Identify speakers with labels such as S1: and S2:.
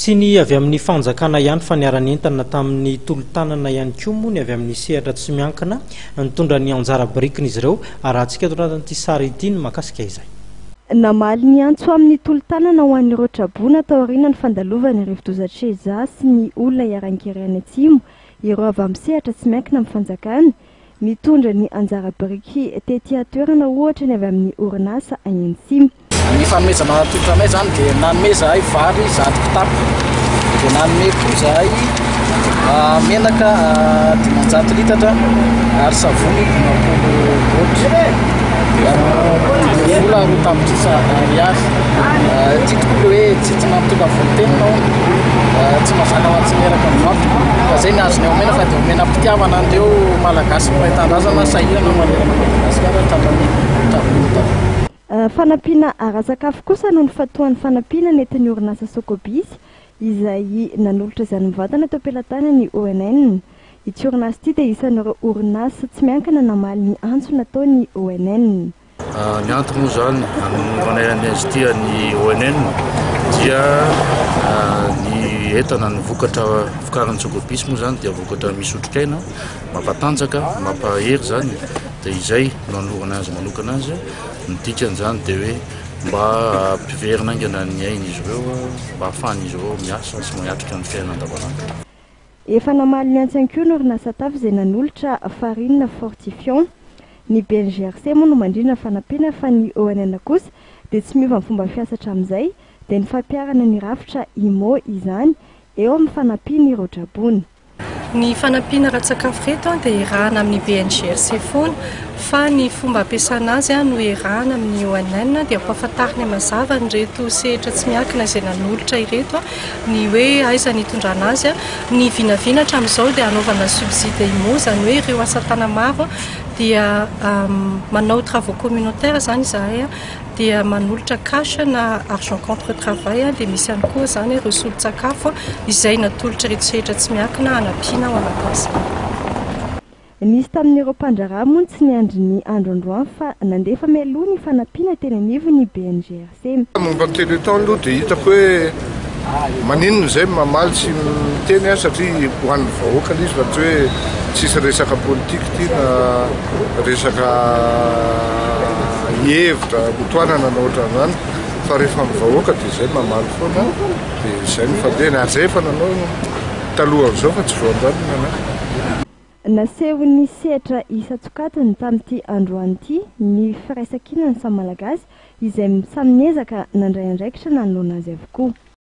S1: Tsy ny avy amin'ny fanjakana ihany fa niara-nentana tamin'ny tolo-tanana ihany koa moa ny avy amin'ny sehatra tsy miankina nitondra ny anjara birikiny izy ireo ary antsika eto anatin'ity sary ity ny mahakasika izay.
S2: Namaly ny antso amin'ny tolo-tanana ho an'ireo Trabona tao aoriana ny fandalovana ireo Rivodozatra sy ny olona Iarankera any Atsimo ireo avy amin'ny sehatra tsy miankina amin'ny fanjakana mitondra ny anjara biriky tety toerana ohatra ny avy amin'ny orinasa any Atsimo.
S3: Ny fanomezana toetra zany dia nanome zahay vary zato kitapo dia nanome koa zahay menaka 500 litatra ary savony 20 botra vola roa tamin'isa ariary ty tokony hoe tsy mampitovy volontenanao tsy mazaka ho antsy miaraka amin'anto fa zay ny azony omena fa dia omena mpitiavana andreo malagasy mahitandrazana sahirana manerana Madagasikara tamin'ny
S2: fanampiana ara-sakafo kosa noho ny fatoan'ny fanampiana nentin'ny orinasa Sokobis izay nanolotra izany mivantana teo am-pelatana ny ONN. Ity orinasa ity dia isan'ireo orinasa tsy miankina namaly ny antso nataony ONN.
S4: Ny antony moa zany nanombanay azy ity ny ONN dia ny entana ny vokatra vokarin'ny Sokobis moa zany dia vokatra misy otrikaina mampatanjaka mampahery zany dia izay nanorana azy manokana azy ny dikan'izany dia hoe mba ampiverina aingana ny aina izy ireo mba ahafahan'izy ireo miasa sy mahatrika ny fiainana andavanandro.
S2: Efa namaly ny antso koa ny orinasa TAF izay nanolotra farine fortifiant. Ny BNGRC moa no mandrina fanampiana fa ny ONN kosa dia tsy miova ny fomba fiasa hatramin'izay dia ny fampiarana ny rafitra IMO izany eo amin'ny fanampiana ireo Trabona.
S5: Ny fanampiana ra-tsakafo reto dia irahana amin'ny BNGRC foana fa ny fomba ampiasana azy no irahana amin'ny ONN dia ampahafantariny mazava ny reto sehatra tsy miankina izay nanolotra ireto ny hoe aiza ny hitondrana azy ny vinavina hatramin'izao dia anaovana subside IMO zany hoe ireo asa tana maro dia manao travaux communautaires zany izahay dia manolotra cash na argent contre travail dia misy ihany koa zany ireo solon-tsakafo izay natolotra reto sehatra tsy miankina hanampiana ao anatin'izay.
S2: Nisy tamin'ireo mpandraharaha moa tsy niandry ny andro androany fa nandefa mialoha ny fanampiana teny anivo ny BNGRC.
S6: Momba ny Téléthon aloha dia hitako hoe maninona izay mamaly sy miteny satria ho an'ny vahoaka izy fa tsy hoe tsisy resaka politika ity na resaka hevitra hotoanana na ohatran'izany fa rehefa amin'ny vahoaka dia izay mamaly foana dia izay ny fandehana ary izay efa nanao talohan'izao fa tsy voandranina.
S2: Naseho ny sehatra isa-tsokatiny tamin'ity androany ity ny firaisan-kina ny samy malagasy izay samy miezaka nandray andraikitra nanoloana azy avokoa.